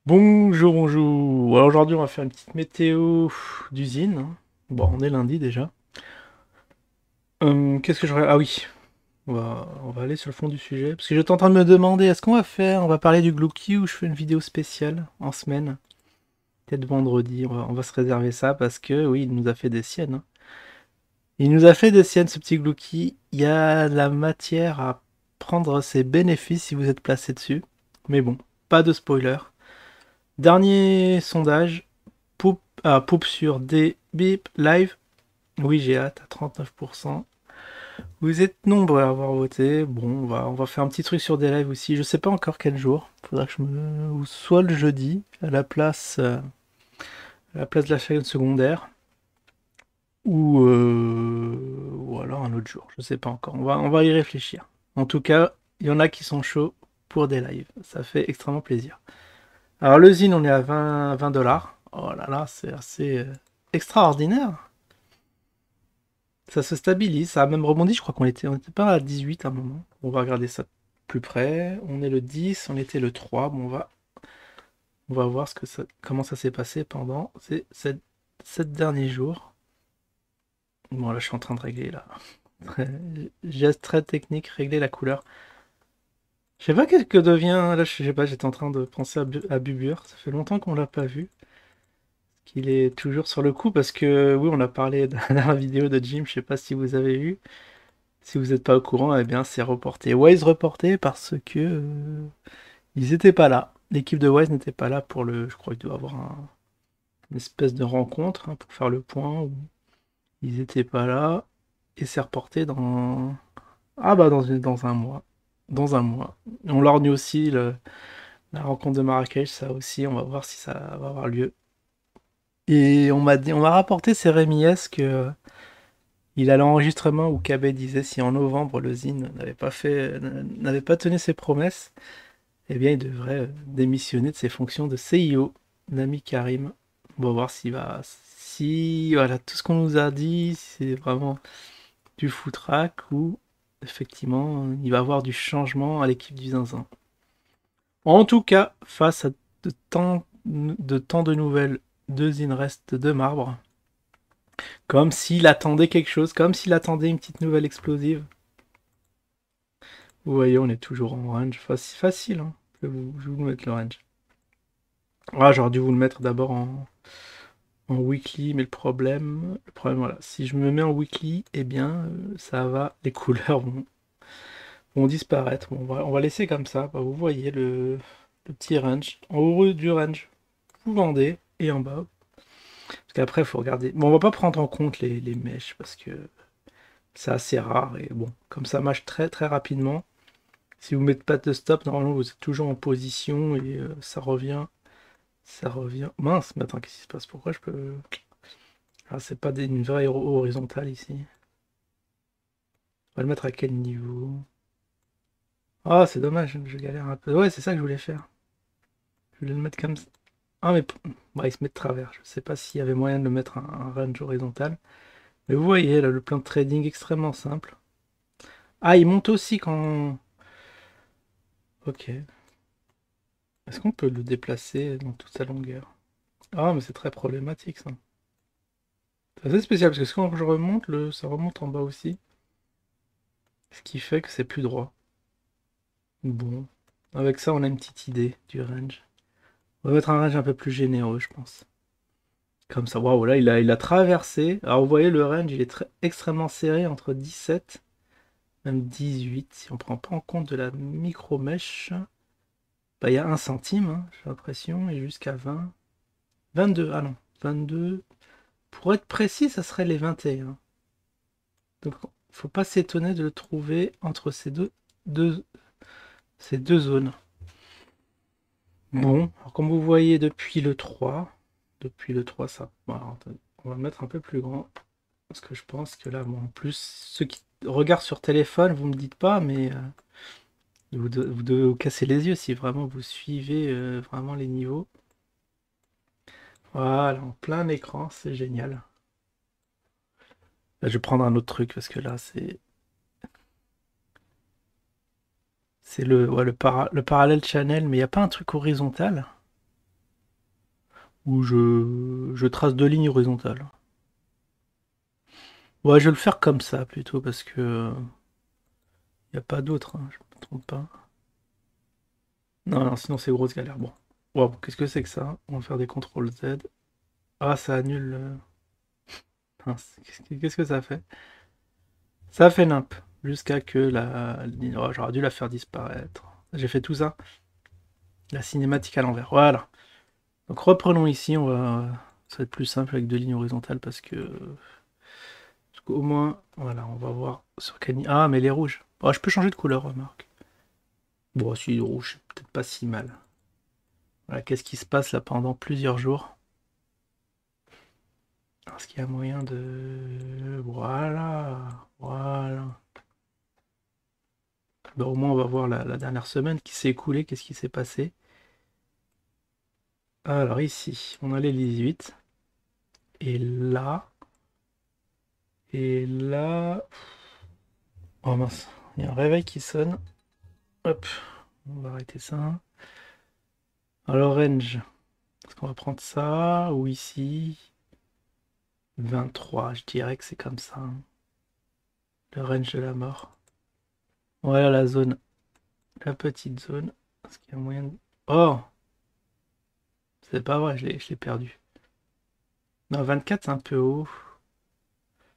Bonjour, bonjour. Alors aujourd'hui, on va faire une petite météo d'usine, hein. Bon, on est lundi déjà. Qu'est-ce que j'aurais... Ah oui, on va aller sur le fond du sujet. Parce que j'étais en train de me demander, est-ce qu'on va faire... On va parler du Glucky ou je fais une vidéo spéciale en semaine? Peut-être vendredi, on va se réserver ça parce que, oui, il nous a fait des siennes, hein. Il nous a fait des siennes, ce petit Glucky. Il y a la matière à prendre ses bénéfices si vous êtes placé dessus. Mais bon, pas de spoiler. Dernier sondage. Poupe sur des bip live. Oui, j'ai hâte à 39%. Vous êtes nombreux à avoir voté. Bon, on va faire un petit truc sur des lives aussi. Je sais pas encore quel jour. Faudra que je me. Ou soit le jeudi, à la place de la chaîne secondaire. Ou alors un autre jour. Je sais pas encore. On va y réfléchir. En tout cas, il y en a qui sont chauds pour des lives. Ça fait extrêmement plaisir. Alors, le zine, on est à 20 dollars. Oh là là, c'est assez extraordinaire. Ça se stabilise, ça a même rebondi, je crois on était pas à 18 à un moment. On va regarder ça de plus près. On est le 10, on était le 3. Bon, on va voir comment ça s'est passé pendant ces 7 derniers jours. Bon, là, je suis en train de régler, là. Geste très technique, régler la couleur. Je sais pas qu'est-ce que devient... Là, je sais pas, j'étais en train de penser à Bubur. Ça fait longtemps qu'on l'a pas vu. Qu'il est toujours sur le coup parce que, oui, on a parlé dans la vidéo de Jim, je sais pas si vous avez vu. Si vous n'êtes pas au courant, eh bien c'est reporté. Wise reporté parce que ils étaient pas là. L'équipe de Wise n'était pas là pour le. Je crois qu'il doit y avoir une espèce de rencontre, hein, pour faire le point. Ils étaient pas là et c'est reporté dans. Ah bah dans un mois. Dans un mois. On lorgne aussi la rencontre de Marrakech, ça aussi. On va voir si ça va avoir lieu. Et on m'a rapporté, c'est Rémi S, que il a l'enregistrement où KB disait si en novembre le Zine n'avait pas tenu ses promesses, eh bien il devrait démissionner de ses fonctions de CIO, l'ami Karim. On va voir si voilà, tout ce qu'on nous a dit, c'est vraiment du foutraque ou effectivement il va y avoir du changement à l'équipe du Zinzin. En tout cas, face à de tant de nouvelles, deux Zine restent de marbre. Comme s'il attendait quelque chose, comme s'il attendait une petite nouvelle explosive. Vous voyez, on est toujours en range. Facile, hein. Je vais vous mettre le range. Ah, j'aurais dû vous le mettre d'abord en weekly, mais le problème, voilà. Si je me mets en weekly, eh bien, ça va, les couleurs vont disparaître. Bon, on va laisser comme ça. Bah, vous voyez le petit range. En haut du range, vous vendez, et en bas. Parce qu'après, il faut regarder. Bon, on va pas prendre en compte les mèches, parce que c'est assez rare, et bon, comme ça marche très très rapidement. Si vous mettez pas de stop, normalement vous êtes toujours en position et ça revient. Ça revient. Mince, mais attends, qu'est-ce qui se passe? Pourquoi je peux. Ah, c'est pas une vraie horizontale ici. On va le mettre à quel niveau? Ah, c'est dommage, je galère un peu. Ouais, c'est ça que je voulais faire. Je voulais le mettre comme ça. Ah, mais. Bah, il se met de travers. Je sais pas s'il y avait moyen de le mettre un range horizontal. Mais vous voyez, là, le plan de trading extrêmement simple. Ah, il monte aussi quand. Ok. Est-ce qu'on peut le déplacer dans toute sa longueur? Ah, mais c'est très problématique ça. C'est assez spécial parce que quand je remonte, ça remonte en bas aussi. Ce qui fait que c'est plus droit. Bon. Avec ça, on a une petite idée du range. On va mettre un range un peu plus généreux, je pense. Comme ça, waouh, là, il a traversé. Alors, vous voyez, le range, il est extrêmement serré entre 17, même 18. Si on prend pas en compte de la micro-mèche, bah, il y a 1 centime, hein, j'ai l'impression, et jusqu'à 20. 22, ah non, 22. Pour être précis, ça serait les 21. Donc, faut pas s'étonner de le trouver entre deux, ces deux zones. Bon, alors comme vous voyez depuis le 3, ça. Bon, alors, attendez, on va le mettre un peu plus grand. Parce que je pense que là, bon, en plus, ceux qui regardent sur téléphone, vous me dites pas, mais vous devez vous casser les yeux si vraiment vous suivez vraiment les niveaux. Voilà, en plein écran, c'est génial. Là, je vais prendre un autre truc parce que là, c'est le parallèle channel, mais il n'y a pas un truc horizontal. où je trace deux lignes horizontales. Ouais, je vais le faire comme ça plutôt parce que y a pas d'autre, hein, je me trompe pas. Non, non, sinon c'est grosse galère. Bon. Wow, qu'est-ce que c'est que ça? On va faire des CTRL Z. Ah, ça annule. Mince, qu'est-ce que ça fait? Ça fait nimp. Jusqu'à que la ligne. Oh, j'aurais dû la faire disparaître. J'ai fait tout ça. La cinématique à l'envers. Voilà. Donc reprenons ici. Ça va être plus simple avec deux lignes horizontales parce que. Au moins, voilà, on va voir sur quel. Ah, mais les rouges. Oh, je peux changer de couleur, remarque. Bon, si le rouge, c'est peut-être pas si mal. Voilà, qu'est-ce qui se passe là pendant plusieurs jours? Est-ce qu'il y a moyen de... Voilà, voilà. Bon, au moins, on va voir la dernière semaine qui s'est écoulée, qu'est-ce qui s'est passé. Alors ici, on a les 18. Et là... Et là... Oh mince, il y a un réveil qui sonne. Hop, on va arrêter ça. Alors, range. Est-ce qu'on va prendre ça ou ici? 23, je dirais que c'est comme ça, hein. Le range de la mort. Voilà la zone. La petite zone. Est-ce qu'il y a moyen de... Oh! C'est pas vrai, je l'ai perdu. Non, 24 c'est un peu haut.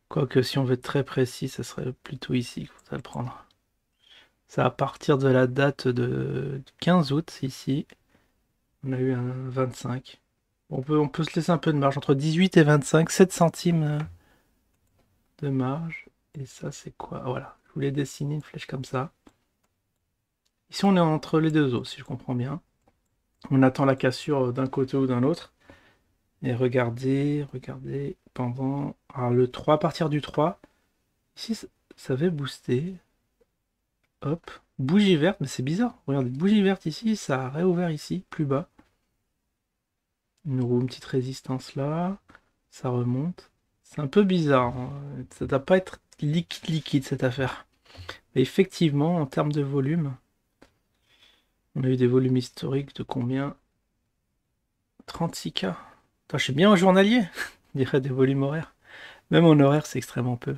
Quoique si on veut être très précis, ça serait plutôt ici qu'il faudrait le prendre. C'est à partir de la date du 15 août, ici. On a eu un 25. On peut se laisser un peu de marge. Entre 18 et 25, 7 centimes de marge. Et ça, c'est quoi? Ah, voilà, je voulais dessiner une flèche comme ça. Ici, on est entre les deux os, si je comprends bien. On attend la cassure d'un côté ou d'un autre. Et regardez, regardez, pendant... Alors le 3, à partir du 3, ici, ça avait boosté. Hop, bougie verte, mais c'est bizarre. Regardez, bougie verte ici, ça a réouvert ici, plus bas. Une petite résistance là, ça remonte. C'est un peu bizarre, hein. Ça doit pas être liquide cette affaire. Mais effectivement, en termes de volume, on a eu des volumes historiques de combien? 36K. Attends, je suis bien en journalier, on dirait des volumes horaires. Même en horaire, c'est extrêmement peu.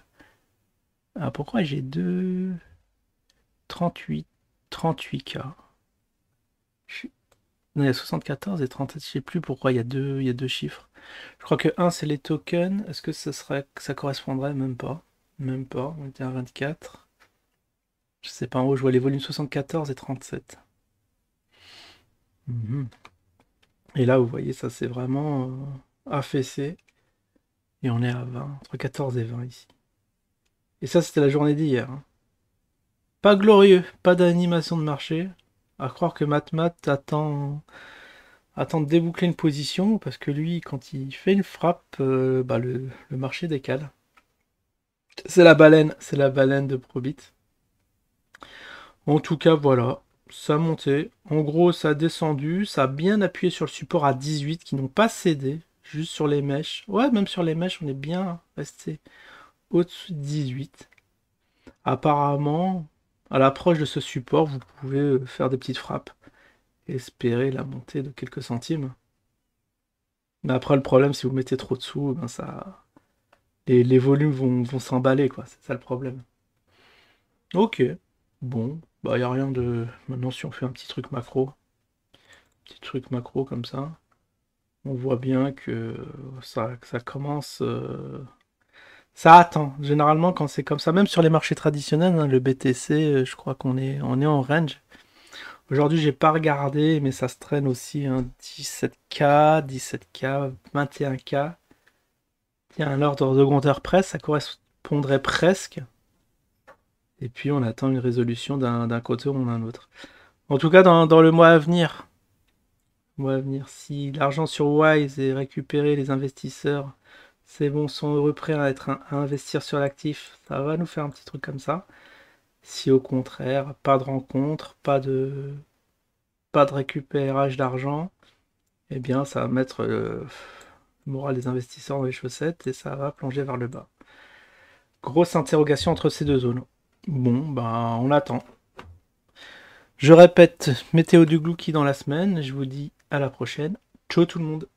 Ah, pourquoi j'ai 38K. Non, il y a 74 et 37, je sais plus pourquoi il y a deux chiffres. Je crois que 1 c'est les tokens. Est-ce que ça correspondrait? Même pas. Même pas. On était à 24. Je sais pas, en haut je vois les volumes 74 et 37. Mhm. Et là vous voyez ça c'est vraiment affaissé. Et on est à 20, entre 14 et 20 ici. Et ça c'était la journée d'hier, hein. Pas glorieux, pas d'animation de marché. À croire que MatMat attend de déboucler une position parce que lui, quand il fait une frappe, bah le marché décale. C'est la baleine de Probit. En tout cas, voilà, ça a monté. En gros, ça a descendu, ça a bien appuyé sur le support à 18 qui n'ont pas cédé, juste sur les mèches. Ouais, même sur les mèches, on est bien resté au-dessus de 18. Apparemment, à l'approche de ce support, vous pouvez faire des petites frappes et espérer la montée de quelques centimes. Mais après, le problème, si vous mettez trop dessous, ben les volumes vont s'emballer, quoi. C'est ça le problème. Ok. Bon, bah y a rien de... Maintenant, si on fait un petit truc macro comme ça, on voit bien que ça commence... Ça attend. Généralement, quand c'est comme ça, même sur les marchés traditionnels, hein, le BTC, je crois on est en range. Aujourd'hui, j'ai pas regardé, mais ça se traîne aussi, hein, 17K, 17K, 21K. Tiens, l'ordre de grandeur presse, ça correspondrait presque. Et puis on attend une résolution d'un côté ou d'un autre. En tout cas, dans le mois à venir, si l'argent sur Wise est récupéré, les investisseurs, c'est bon, sont heureux prêts à investir sur l'actif, ça va nous faire un petit truc comme ça. Si au contraire, pas de rencontre, pas de récupérage d'argent, eh bien ça va mettre le moral des investisseurs dans les chaussettes et ça va plonger vers le bas. Grosse interrogation entre ces deux zones. Bon, ben on attend. Je répète, météo du Glouki dans la semaine. Je vous dis à la prochaine. Ciao tout le monde.